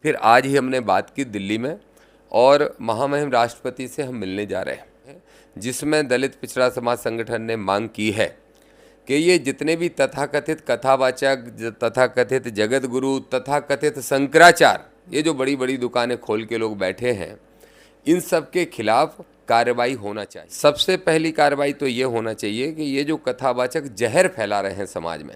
फिर आज ही हमने बात की दिल्ली में और महामहिम राष्ट्रपति से हम मिलने जा रहे हैं, जिसमें दलित पिछड़ा समाज संगठन ने मांग की है कि ये जितने भी तथाकथित कथावाचक, तथाकथित जगत गुरु, तथाकथित शंकराचार्य, ये जो बड़ी बड़ी दुकानें खोल के लोग बैठे हैं, इन सब के खिलाफ कार्रवाई होना चाहिए। सबसे पहली कार्रवाई तो ये होना चाहिए कि ये जो कथावाचक जहर फैला रहे हैं समाज में,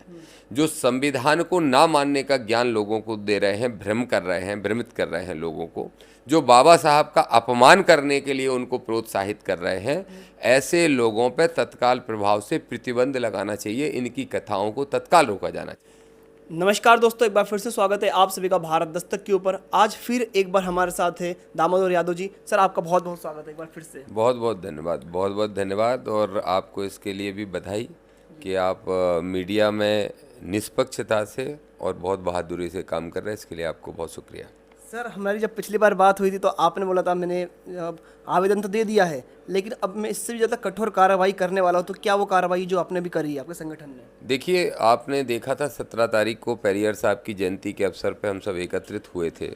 जो संविधान को ना मानने का ज्ञान लोगों को दे रहे हैं, भ्रम कर रहे हैं, भ्रमित कर रहे हैं लोगों को, जो बाबा साहब का अपमान करने के लिए उनको प्रोत्साहित कर रहे हैं, ऐसे लोगों पर तत्काल प्रभाव से प्रतिबंध लगाना चाहिए। इनकी कथाओं को तत्काल रोका जाना चाहिए। नमस्कार दोस्तों, एक बार फिर से स्वागत है आप सभी का भारत दस्तक के ऊपर। आज फिर एक बार हमारे साथ है दामोदर यादव जी। सर, आपका बहुत बहुत स्वागत है एक बार फिर से। बहुत बहुत धन्यवाद, बहुत बहुत धन्यवाद। और आपको इसके लिए भी बधाई कि आप मीडिया में निष्पक्षता से और बहुत बहादुरी से काम कर रहे हैं। इसके लिए आपको बहुत शुक्रिया। सर, हमारी जब पिछली बार बात हुई थी तो आपने बोला था मैंने आवेदन तो दे दिया है, लेकिन अब मैं इससे भी ज़्यादा कठोर कार्रवाई करने वाला हूँ। तो क्या वो कार्रवाई जो आपने भी करी है आपके संगठन ने? देखिए, आपने देखा था 17 तारीख को पेरियर साहब की जयंती के अवसर पर हम सब एकत्रित हुए थे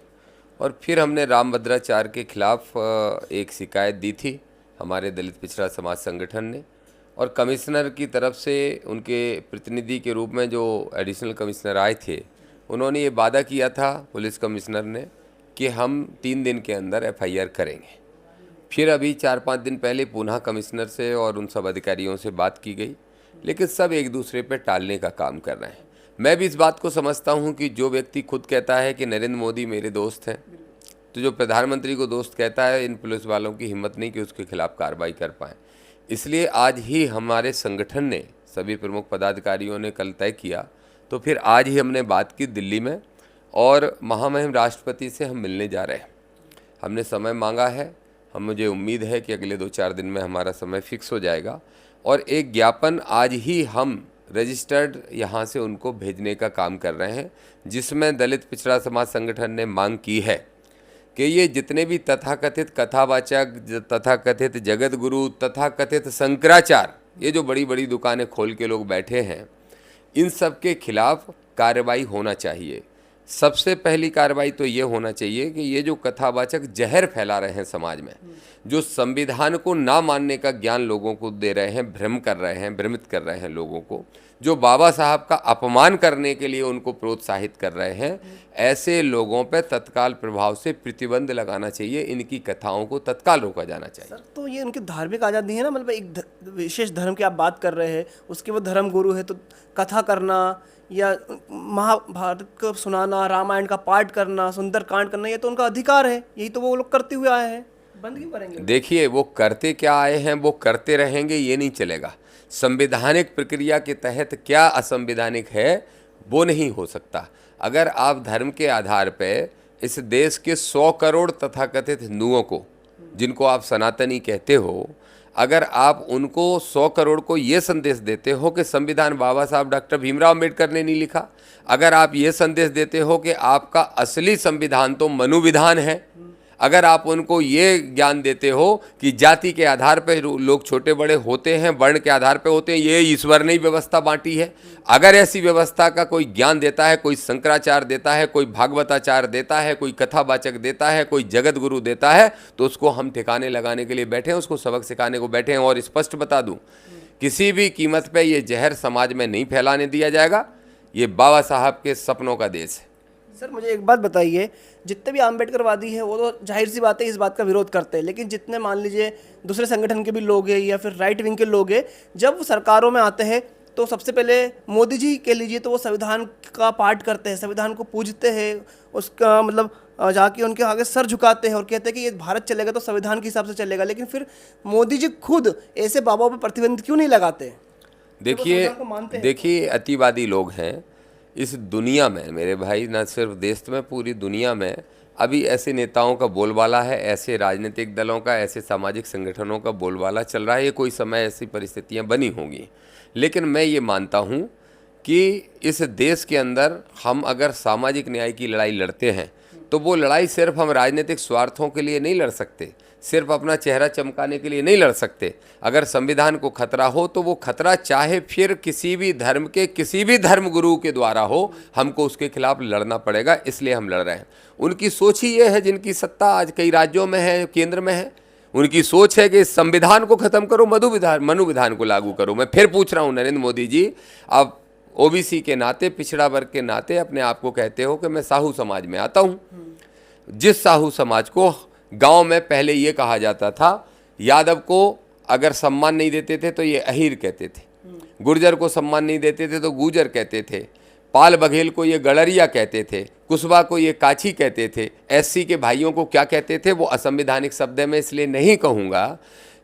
और फिर हमने रामभद्राचार्य के खिलाफ एक शिकायत दी थी हमारे दलित पिछड़ा समाज संगठन ने। और कमिश्नर की तरफ से उनके प्रतिनिधि के रूप में जो एडिशनल कमिश्नर आए थे, उन्होंने ये वादा किया था पुलिस कमिश्नर ने कि हम 3 दिन के अंदर एफआईआर करेंगे। फिर अभी 4-5 दिन पहले पुनः कमिश्नर से और उन सब अधिकारियों से बात की गई, लेकिन सब एक दूसरे पर टालने का काम कर रहे हैं। मैं भी इस बात को समझता हूं कि जो व्यक्ति खुद कहता है कि नरेंद्र मोदी मेरे दोस्त हैं, तो जो प्रधानमंत्री को दोस्त कहता है, इन पुलिस वालों की हिम्मत नहीं कि उसके खिलाफ कार्रवाई कर पाएँ। इसलिए आज ही हमारे संगठन ने, सभी प्रमुख पदाधिकारियों ने कल तय किया, तो फिर आज ही हमने बात की दिल्ली में और महामहिम राष्ट्रपति से हम मिलने जा रहे हैं। हमने समय मांगा है, मुझे उम्मीद है कि अगले 2-4 दिन में हमारा समय फिक्स हो जाएगा और एक ज्ञापन आज ही हम रजिस्टर्ड यहाँ से उनको भेजने का काम कर रहे हैं, जिसमें दलित पिछड़ा समाज संगठन ने मांग की है कि ये जितने भी तथाकथित कथावाचक, तथाकथित जगत गुरु, तथाकथित शंकराचार्य, ये जो बड़ी बड़ी दुकानें खोल के लोग बैठे हैं, इन सब के खिलाफ कार्रवाई होना चाहिए। सबसे पहली कार्रवाई तो ये होना चाहिए कि ये जो कथावाचक जहर फैला रहे हैं समाज में, जो संविधान को ना मानने का ज्ञान लोगों को दे रहे हैं, भ्रम कर रहे हैं, भ्रमित कर रहे हैं लोगों को, जो बाबा साहब का अपमान करने के लिए उनको प्रोत्साहित कर रहे हैं, ऐसे लोगों पर तत्काल प्रभाव से प्रतिबंध लगाना चाहिए। इनकी कथाओं को तत्काल रोका जाना चाहिए। सर, तो ये उनकी धार्मिक आज़ादी है ना, मतलब एक विशेष धर्म की आप बात कर रहे हैं, उसके वो धर्म गुरु है, तो कथा करना या महाभारत को सुनाना, रामायण का पाठ करना, सुंदरकांड करना, ये तो उनका अधिकार है। यही तो वो लोग करते हुए आए हैं, बंद क्यों करेंगे? देखिए, वो करते क्या आए हैं वो करते रहेंगे, ये नहीं चलेगा। संवैधानिक प्रक्रिया के तहत क्या असंवैधानिक है वो नहीं हो सकता। अगर आप धर्म के आधार पर इस देश के 100 करोड़ तथाकथित हिंदुओं को, जिनको आप सनातनी कहते हो, अगर आप उनको 100 करोड़ को ये संदेश देते हो कि संविधान बाबा साहब डॉक्टर भीमराव अम्बेडकर ने नहीं लिखा, अगर आप ये संदेश देते हो कि आपका असली संविधान तो मनुविधान है, अगर आप उनको ये ज्ञान देते हो कि जाति के आधार पर लोग छोटे बड़े होते हैं, वर्ण के आधार पर होते हैं, ये ईश्वर ने ही व्यवस्था बांटी है, अगर ऐसी व्यवस्था का कोई ज्ञान देता है, कोई शंकराचार्य देता है, कोई भागवताचार्य देता है, कोई कथावाचक देता है, कोई जगत गुरु देता है, तो उसको हम ठिकाने लगाने के लिए बैठे हैं, उसको सबक सिखाने को बैठे हैं। और स्पष्ट बता दूं, किसी भी कीमत पर ये जहर समाज में नहीं फैलाने दिया जाएगा। ये बाबा साहब के सपनों का देश है। सर, मुझे एक बात बताइए, जितने भी आम्बेडकरवादी हैं वो तो जाहिर सी बात है इस बात का विरोध करते हैं, लेकिन जितने मान लीजिए दूसरे संगठन के भी लोग हैं या फिर राइट विंग के लोग हैं, जब वो सरकारों में आते हैं तो सबसे पहले मोदी जी कह लीजिए तो वो संविधान का पाठ करते हैं, संविधान को पूजते हैं, उसका मतलब जाके उनके आगे सर झुकाते हैं और कहते हैं कि ये भारत चलेगा तो संविधान के हिसाब से चलेगा। लेकिन फिर मोदी जी खुद ऐसे बाबाओं पर प्रतिबंध क्यों नहीं लगाते? देखिए, अतिवादी लोग हैं इस दुनिया में मेरे भाई, न सिर्फ देश में, पूरी दुनिया में अभी ऐसे नेताओं का बोलबाला है, ऐसे राजनीतिक दलों का, ऐसे सामाजिक संगठनों का बोलबाला चल रहा है। ये कोई समय ऐसी परिस्थितियां बनी होंगी, लेकिन मैं ये मानता हूं कि इस देश के अंदर हम अगर सामाजिक न्याय की लड़ाई लड़ते हैं तो वो लड़ाई सिर्फ हम राजनीतिक स्वार्थों के लिए नहीं लड़ सकते, सिर्फ अपना चेहरा चमकाने के लिए नहीं लड़ सकते। अगर संविधान को खतरा हो तो वो खतरा चाहे फिर किसी भी धर्म के किसी भी धर्म गुरु के द्वारा हो, हमको उसके खिलाफ लड़ना पड़ेगा, इसलिए हम लड़ रहे हैं। उनकी सोच ही ये है, जिनकी सत्ता आज कई राज्यों में है, केंद्र में है, उनकी सोच है कि इस संविधान को खत्म करो, मनु विधान को लागू करो। मैं फिर पूछ रहा हूँ नरेंद्र मोदी जी, आप ओबीसी के नाते, पिछड़ा वर्ग के नाते अपने आप को कहते हो कि मैं साहू समाज में आता हूँ, जिस साहू समाज को गांव में पहले ये कहा जाता था, यादव को अगर सम्मान नहीं देते थे तो ये अहीर कहते थे, गुर्जर को सम्मान नहीं देते थे तो गूजर कहते थे, पाल बघेल को ये गड़रिया कहते थे, कुशवा को ये काछी कहते थे, एससी के भाइयों को क्या कहते थे वो असंवैधानिक शब्द है, मैं इसलिए नहीं कहूँगा,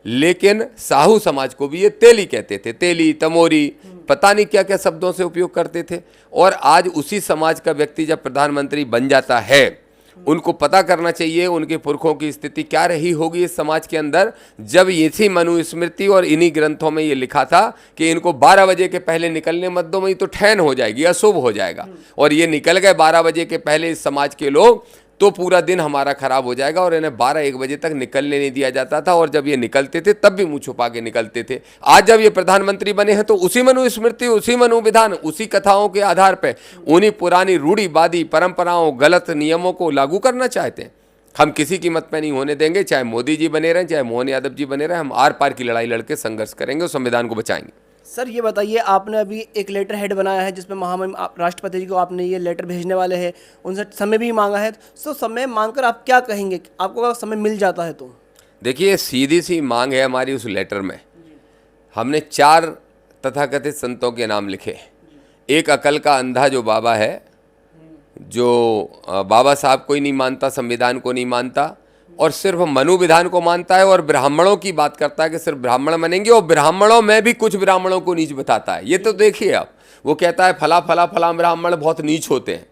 लेकिन साहू समाज को भी ये तेली कहते थे, तेली, तमोरी, पता नहीं क्या क्या शब्दों से उपयोग करते थे। और आज उसी समाज का व्यक्ति जब प्रधानमंत्री बन जाता है, उनको पता करना चाहिए उनके पुरखों की स्थिति क्या रही होगी इस समाज के अंदर, जब इसी मनुस्मृति और इन्हीं ग्रंथों में ये लिखा था कि इनको 12 बजे के पहले निकलने मत दो, वहीं तो ठहन हो जाएगी, अशुभ हो जाएगा। और ये निकल गए 12 बजे के पहले इस समाज के लोग, तो पूरा दिन हमारा खराब हो जाएगा। और इन्हें 12-1 बजे तक निकलने नहीं दिया जाता था, और जब ये निकलते थे तब भी मुंह छुपा के निकलते थे। आज जब ये प्रधानमंत्री बने हैं तो उसी मनुस्मृति, उसी मनुविधान, उसी कथाओं के आधार पर उन्हीं पुरानी रूढ़िवादी परंपराओं, गलत नियमों को लागू करना चाहते हैं। हम किसी कीमत पे नहीं होने देंगे, चाहे मोदी जी बने रहें, चाहे मोहन यादव जी बने रहें, हम आर पार की लड़ाई लड़के संघर्ष करेंगे और संविधान को बचाएंगे। सर ये बताइए, आपने अभी एक लेटर हेड बनाया है जिसमें महामहिम राष्ट्रपति जी को आपने ये लेटर भेजने वाले हैं, उनसे समय भी मांगा है, तो समय मांगकर आप क्या कहेंगे, आपको अगर समय मिल जाता है तो? देखिए, सीधी सी मांग है हमारी उस लेटर में। हमने 4 तथाकथित संतों के नाम लिखे। एक अकल का अंधा जो बाबा है, जो बाबा साहब को ही नहीं मानता, संविधान को नहीं मानता, और सिर्फ मनु विधान को मानता है, और ब्राह्मणों की बात करता है कि सिर्फ ब्राह्मण बनेंगे, और ब्राह्मणों में भी कुछ ब्राह्मणों को नीच बताता है। ये तो देखिए आप, वो कहता है फला फला फला ब्राह्मण बहुत नीच होते हैं।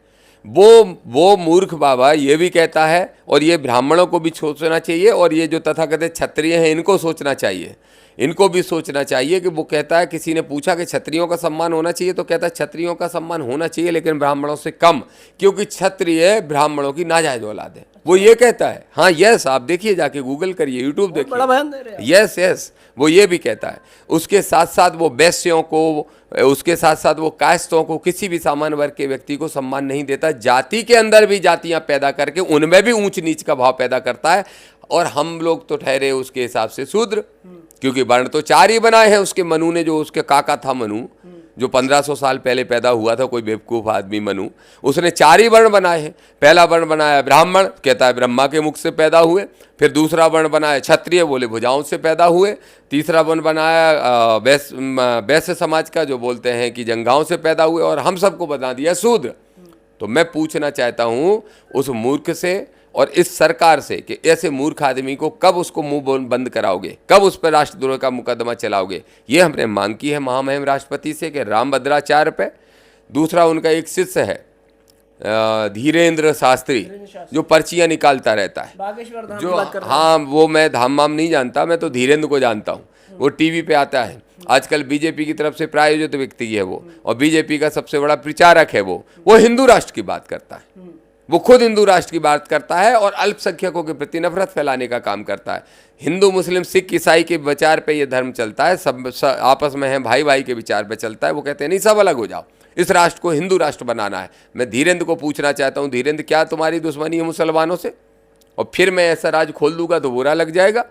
वो मूर्ख बाबा ये भी कहता है, और ये ब्राह्मणों को भी सोचना चाहिए, और ये जो तथाकथित क्षत्रिय हैं इनको सोचना चाहिए, इनको भी सोचना चाहिए कि वो कहता है, किसी ने पूछा कि क्षत्रियों का सम्मान होना चाहिए, तो कहता है क्षत्रियों का सम्मान होना चाहिए लेकिन ब्राह्मणों से कम, क्योंकि क्षत्रिय ब्राह्मणों की नाजायज औलाद है, वो ये कहता है। हाँ यस, आप देखिए, जाके गूगल करिए, यूट्यूब देखिए, बड़ा बयान दे रहे हैं। यस, वो ये भी कहता है। उसके साथ साथ वो वैश्यों को, उसके साथ साथ वो कायस्थों को, किसी भी सामान्य वर्ग के व्यक्ति को सम्मान नहीं देता। जाति के अंदर भी जातियां पैदा करके उनमें भी ऊंच नीच का भाव पैदा करता है। और हम लोग तो ठहरे उसके हिसाब से शूद्र, क्योंकि वर्ण तो 4 ही बनाए हैं उसके। मनु ने, जो उसके काका था मनु, जो 1500 साल पहले पैदा हुआ था, कोई बेवकूफ़ आदमी मनु, उसने 4 ही वर्ण बनाए हैं। पहला वर्ण बनाया ब्राह्मण, कहता है ब्रह्मा के मुख से पैदा हुए। फिर दूसरा वर्ण बनाया क्षत्रिय, बोले भुजाओं से पैदा हुए। तीसरा वर्ण बनाया वैश्य समाज का, जो बोलते हैं कि जंघाओं से पैदा हुए, और हम सबको बता दिया शूद्र। तो मैं पूछना चाहता हूँ उस मूर्ख से और इस सरकार से कि ऐसे मूर्ख आदमी को कब उसको मुंह बंद कराओगे, कब उस पर राष्ट्रद्रोह का मुकदमा चलाओगे। ये हमने मांग की है महामहिम राष्ट्रपति से कि रामभद्राचार्य पे। दूसरा उनका एक शिष्य है धीरेन्द्र शास्त्री, जो पर्चियां निकालता रहता है, बागेश्वर धाम जो, की बात कर रहे हैं। हाँ वो मैं धाम वाम नहीं जानता, मैं तो धीरेन्द्र को जानता हूँ। वो टीवी पे आता है, आजकल बीजेपी की तरफ से प्रायोजित व्यक्ति है वो, और बीजेपी का सबसे बड़ा प्रचारक है वो हिंदू राष्ट्र की बात करता है, वो खुद हिंदू राष्ट्र की बात करता है और अल्पसंख्यकों के प्रति नफरत फैलाने का काम करता है। हिंदू मुस्लिम सिख ईसाई के विचार पे ये धर्म चलता है, सब आपस में है, भाई भाई के विचार पे चलता है। वो कहते हैं नहीं सब अलग हो जाओ, इस राष्ट्र को हिंदू राष्ट्र बनाना है। मैं धीरेन्द्र को पूछना चाहता हूँ, धीरेन्द्र क्या तुम्हारी दुश्मनी है मुसलमानों से? और फिर मैं ऐसा राज खोल दूंगा तो बुरा लग जाएगा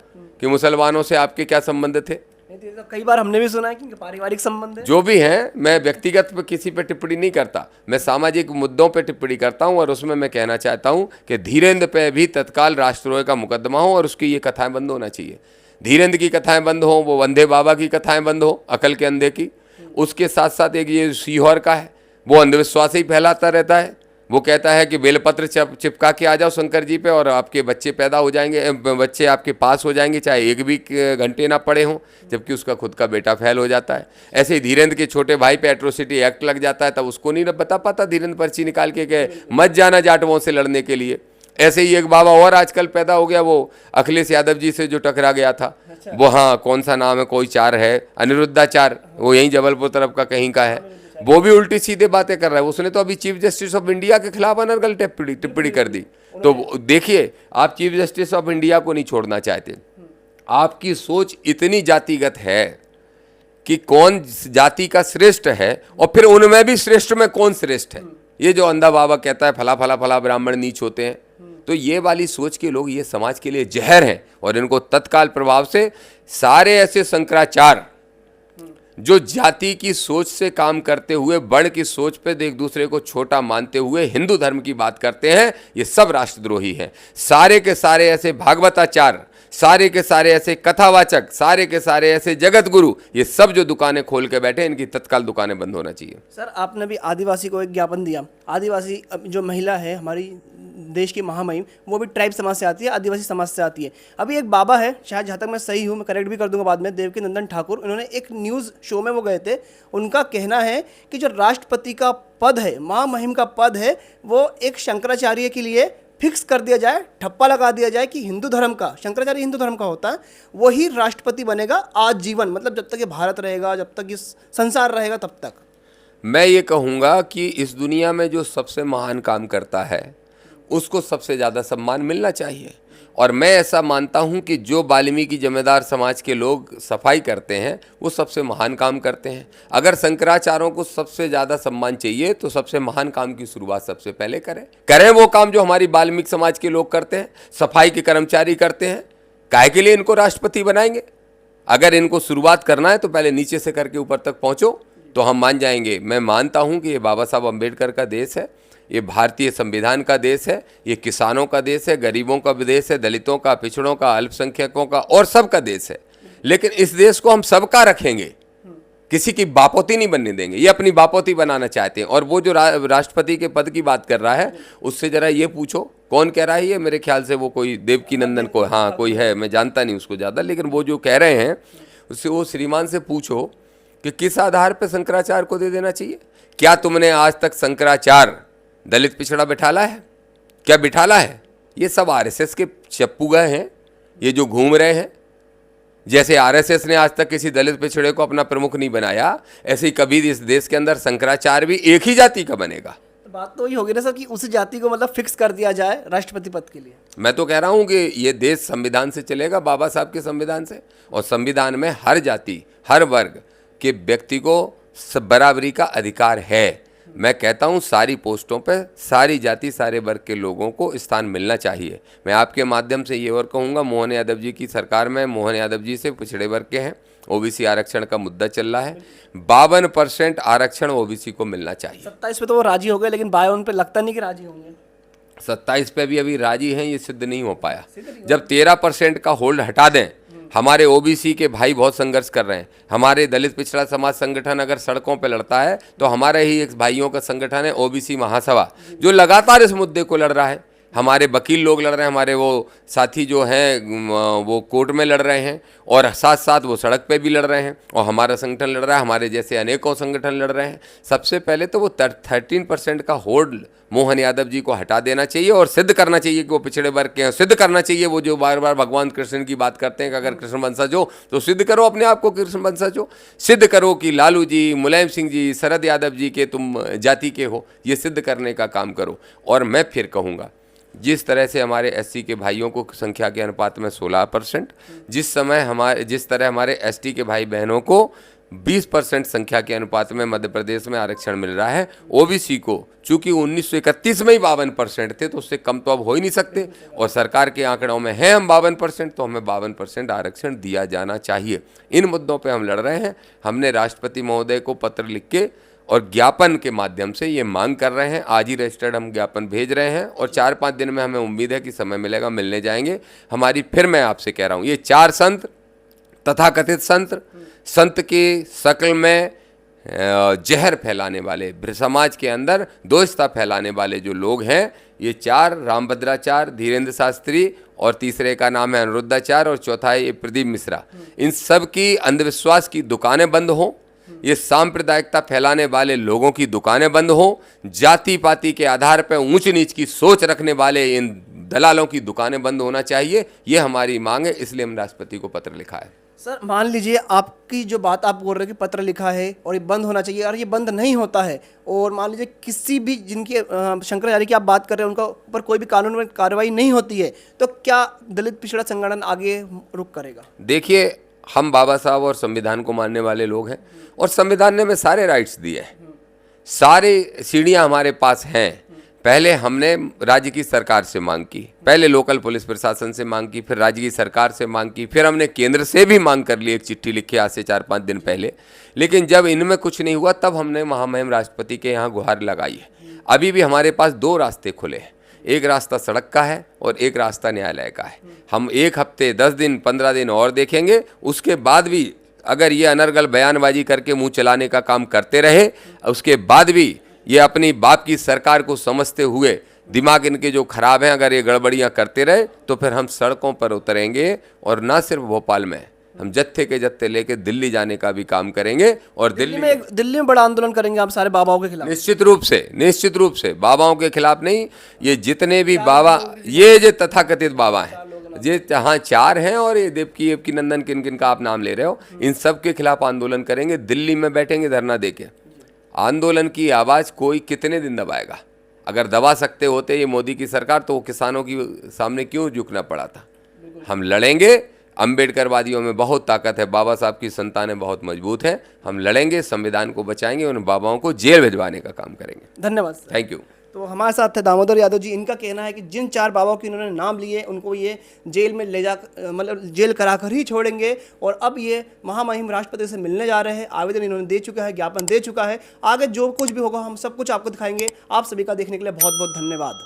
कि मुसलमानों से आपके क्या संबंध थे। तो कई बार हमने भी सुना है कि पारिवारिक संबंध है। जो भी हैं, मैं व्यक्तिगत पे किसी पे टिप्पणी नहीं करता, मैं सामाजिक मुद्दों पे टिप्पणी करता हूं। और उसमें मैं कहना चाहता हूं कि धीरेन्द्र पे भी तत्काल राष्ट्रद्रोह का मुकदमा हो और उसकी ये कथाएं बंद होना चाहिए। धीरेन्द्र की कथाएं बंद हो, वो अंधे बाबा की कथाएं बंद हो, अकल के अंधे की। उसके साथ साथ एक ये सीहोर का है, वो अंधविश्वास ही फैलाता रहता है। वो कहता है कि बेलपत्र चिपका के आ जाओ शंकर जी पे और आपके बच्चे पैदा हो जाएंगे, बच्चे आपके पास हो जाएंगे, चाहे एक भी घंटे ना पड़े हों, जबकि उसका खुद का बेटा फेल हो जाता है। ऐसे ही धीरेन्द्र के छोटे भाई पे एट्रोसिटी एक्ट लग जाता है, तब उसको नहीं बता पाता धीरेन्द्र पर्ची निकाल के मत जाना जाटवों से लड़ने के लिए। ऐसे ही एक बाबा और आजकल पैदा हो गया, वो अखिलेश यादव जी से जो टकरा गया था। वो, हाँ कौन सा नाम है, कोई चार है, अनिरुद्धाचार्य, वो यहीं जबलपुर तरफ का कहीं का है। वो भी उल्टी सीधे बातें कर रहा है। उसने तो अभी चीफ जस्टिस ऑफ इंडिया के खिलाफ अनर्गल टिप्पणी कर दी। तो देखिए, आप चीफ जस्टिस ऑफ इंडिया को नहीं छोड़ना चाहते, आपकी सोच इतनी जातिगत है कि कौन जाति का श्रेष्ठ है और फिर उनमें भी श्रेष्ठ में कौन श्रेष्ठ है। ये जो अंधा बाबा कहता है फला फला फला ब्राह्मण नीच होते हैं, तो ये वाली सोच के लोग ये समाज के लिए जहर हैं और इनको तत्काल प्रभाव से सारे ऐसे शंकराचार्य जो जाति की सोच से काम करते हुए वर्ण की सोच पे एक दूसरे को छोटा मानते हुए हिंदू धर्म की बात करते हैं, ये सब राष्ट्रद्रोही हैं। सारे के सारे ऐसे भागवताचार्य, सारे के सारे ऐसे कथावाचक, सारे के सारे ऐसे जगत गुरु, ये सब जो दुकानें खोल के बैठे, इनकी तत्काल दुकानें बंद होना चाहिए। सर, आपने भी आदिवासी को एक ज्ञापन दिया। आदिवासी जो महिला है हमारी देश की महामहिम, वो भी ट्राइब समाज से आती है, आदिवासी समाज से आती है। अभी एक बाबा है, शायद जहाँ तक मैं सही हूँ, मैं करेक्ट भी कर दूंगा बाद में, देवकी नंदन ठाकुर, उन्होंने एक न्यूज़ शो में वो गए थे। उनका कहना है कि जो राष्ट्रपति का पद है, महामहिम का पद है, वो एक शंकराचार्य के लिए फिक्स कर दिया जाए, ठप्पा लगा दिया जाए कि हिंदू धर्म का, शंकराचार्य हिंदू धर्म का होता है, वही राष्ट्रपति बनेगा आजीवन, मतलब जब तक ये भारत रहेगा, जब तक इस संसार रहेगा तब तक। मैं ये कहूँगा कि इस दुनिया में जो सबसे महान काम करता है उसको सबसे ज़्यादा सम्मान मिलना चाहिए। और मैं ऐसा मानता हूँ कि जो वाल्मीकि जमींदार समाज के लोग सफाई करते हैं वो सबसे महान काम करते हैं। अगर शंकराचार्यों को सबसे ज़्यादा सम्मान चाहिए तो सबसे महान काम की शुरुआत सबसे पहले करें वो काम जो हमारी वाल्मीकि समाज के लोग करते हैं, सफाई के कर्मचारी करते हैं। काहे के लिए इनको राष्ट्रपति बनाएंगे? अगर इनको शुरुआत करना है तो पहले नीचे से करके ऊपर तक पहुँचो तो हम मान जाएंगे। मैं मानता हूँ कि ये बाबा साहब अम्बेडकर का देश है, ये भारतीय संविधान का देश है, ये किसानों का देश है, गरीबों का भी देश है, दलितों का, पिछड़ों का, अल्पसंख्यकों का और सबका देश है। लेकिन इस देश को हम सबका रखेंगे, किसी की बापोती नहीं बनने देंगे। ये अपनी बापोती बनाना चाहते हैं। और वो जो राष्ट्रपति के पद की बात कर रहा है उससे जरा ये पूछो कौन कह रहा है ये। मेरे ख्याल से वो कोई देवकी नंदन को, हाँ कोई है, मैं जानता नहीं उसको ज़्यादा, लेकिन वो जो कह रहे हैं उससे वो श्रीमान से पूछो कि किस आधार पर शंकराचार्य को दे देना चाहिए। क्या तुमने आज तक शंकराचार्य दलित पिछड़ा बिठाला है? क्या बिठाला है? ये सब आरएसएस के चप्पू गए हैं, ये जो घूम रहे हैं। जैसे आरएसएस ने आज तक किसी दलित पिछड़े को अपना प्रमुख नहीं बनाया, ऐसे ही कभी इस देश के अंदर शंकराचार्य भी एक ही जाति का बनेगा। तो बात तो वही होगी ना सर कि उस जाति को मतलब फिक्स कर दिया जाए राष्ट्रपति पद के लिए। मैं तो कह रहा हूँ कि ये देश संविधान से चलेगा, बाबा साहब के संविधान से। और संविधान में हर जाति, हर वर्ग के व्यक्ति को बराबरी का अधिकार है। मैं कहता हूँ सारी पोस्टों पे सारी जाति, सारे वर्ग के लोगों को स्थान मिलना चाहिए। मैं आपके माध्यम से ये और कहूँगा, मोहन यादव जी की सरकार में मोहन यादव जी से पिछड़े वर्ग के हैं, ओबीसी आरक्षण का मुद्दा चल रहा है। 52% आरक्षण ओबीसी को मिलना चाहिए। 27 पे तो वो राजी हो गए, लेकिन 52 पे लगता नहीं कि राजी होंगे। 27 पे भी अभी राजी हैं, ये सिद्ध नहीं हो पाया। जब 13% का होल्ड हटा दें, हमारे ओबीसी के भाई बहुत संघर्ष कर रहे हैं। हमारे दलित पिछड़ा समाज संगठन अगर सड़कों पर लड़ता है तो हमारे ही एक भाइयों का संगठन है ओबीसी महासभा, जो लगातार इस मुद्दे को लड़ रहा है। हमारे वकील लोग लड़ रहे हैं, हमारे वो साथी जो हैं वो कोर्ट में लड़ रहे हैं और साथ साथ वो सड़क पे भी लड़ रहे हैं, और हमारा संगठन लड़ रहा है, हमारे जैसे अनेकों संगठन लड़ रहे हैं। सबसे पहले तो वो 13% का होल्ड मोहन यादव जी को हटा देना चाहिए और सिद्ध करना चाहिए कि वो पिछड़े वर्ग के हैं। सिद्ध करना चाहिए, वो जो बार बार भगवान कृष्ण की बात करते हैं कि अगर कृष्ण वंशज हो तो सिद्ध करो अपने आप को कृष्ण वंशज हो। सिद्ध करो कि लालू जी, मुलायम सिंह जी, शरद यादव जी के तुम जाति के हो, ये सिद्ध करने का काम करो। और मैं फिर कहूँगा, जिस तरह से हमारे एससी के भाइयों को संख्या के अनुपात में 16%, जिस तरह हमारे एसटी के भाई बहनों को 20% संख्या के अनुपात में मध्य प्रदेश में आरक्षण मिल रहा है, ओबीसी को चूंकि 1931 में ही 52% थे तो उससे कम तो अब हो ही नहीं सकते, और सरकार के आंकड़ों में है हम 52%, तो हमें 52% आरक्षण दिया जाना चाहिए। इन मुद्दों पर हम लड़ रहे हैं। हमने राष्ट्रपति महोदय को पत्र लिख के और ज्ञापन के माध्यम से ये मांग कर रहे हैं। आज ही रजिस्टर्ड हम ज्ञापन भेज रहे हैं और 4-5 दिन में हमें उम्मीद है कि समय मिलेगा, मिलने जाएंगे। हमारी फिर मैं आपसे कह रहा हूँ, ये 4 संत, तथाकथित संत की शक्ल में जहर फैलाने वाले, समाज के अंदर दोषता फैलाने वाले जो लोग हैं, ये 4 रामभद्राचार्य, धीरेन्द्र शास्त्री, और तीसरे का नाम है अनिरुद्धाचार्य, और चौथा है ये प्रदीप मिश्रा। इन सब की अंधविश्वास की दुकानें बंद हों, ये सांप्रदायिकता फैलाने वाले लोगों की दुकानें बंद हो, जाति पाति के आधार पर ऊंच नीच की सोच रखने वाले इन दलालों की दुकानें बंद होना चाहिए। ये हमारी मांग है, इसलिए हम राष्ट्रपति को पत्र लिखा है। सर मान लीजिए आपकी जो बात आप बोल रहे हैं कि पत्र लिखा है और ये बंद होना चाहिए और ये बंद नहीं होता है, और मान लीजिए किसी भी जिनकी शंकराचार्य की आप बात कर रहे हैं उनका ऊपर कोई भी कानून में कार्रवाई नहीं होती है, तो क्या दलित पिछड़ा संगठन आगे रुख करेगा? देखिए, हम बाबा साहब और संविधान को मानने वाले लोग हैं और संविधान ने हमें सारे राइट्स दिए हैं, सारी सीढ़ियां हमारे पास हैं। पहले हमने राज्य की सरकार से मांग की, पहले लोकल पुलिस प्रशासन से मांग की, फिर राज्य की सरकार से मांग की, फिर हमने केंद्र से भी मांग कर ली, एक चिट्ठी लिखी आज से 4-5 दिन पहले। लेकिन जब इनमें कुछ नहीं हुआ तब हमने महामहिम राष्ट्रपति के यहाँ गुहार लगाई है। अभी भी हमारे पास 2 रास्ते खुले हैं, एक रास्ता सड़क का है और एक रास्ता न्यायालय का है। हम 1 हफ्ते 10 दिन 15 दिन और देखेंगे, उसके बाद भी अगर ये अनर्गल बयानबाजी करके मुंह चलाने का काम करते रहे, उसके बाद भी ये अपनी बाप की सरकार को समझते हुए, दिमाग इनके जो खराब हैं, अगर ये गड़बड़ियां करते रहे तो फिर हम सड़कों पर उतरेंगे और ना सिर्फ भोपाल में, हम जत्थे के जत्थे लेके दिल्ली जाने का भी काम करेंगे। और दिल्ली में बड़ा आंदोलन करेंगे आप सारे बाबाओं के खिलाफ? निश्चित रूप से बाबाओं के खिलाफ नहीं, ये जितने भी बाबा, ये जो तथाकथित बाबा हैं, ये हाँ 4 हैं और ये देवकी नंदन किन किन का आप नाम ले रहे हो, इन सब के खिलाफ आंदोलन करेंगे। दिल्ली में बैठेंगे धरना देके। आंदोलन की आवाज़ कोई कितने दिन दबाएगा? अगर दबा सकते होते ये मोदी की सरकार तो वो किसानों की सामने क्यों झुकना पड़ा था? हम लड़ेंगे। अम्बेडकरवादियों में बहुत ताकत है, बाबा साहब की संतानें बहुत मजबूत हैं। हम लड़ेंगे, संविधान को बचाएंगे, उन बाबाओं को जेल भिजवाने का काम करेंगे। धन्यवाद। Thank you. तो हमारे साथ थे दामोदर यादव जी। इनका कहना है कि जिन 4 बाबाओं के इन्होंने नाम लिए उनको ये जेल में ले जा मतलब जेल कराकर ही छोड़ेंगे, और अब ये महामहिम राष्ट्रपति से मिलने जा रहे हैं। आवेदन इन्होंने दे चुका है, ज्ञापन दे चुका है। आगे जो कुछ भी होगा हम सब कुछ आपको दिखाएंगे। आप सभी का देखने के लिए बहुत बहुत धन्यवाद।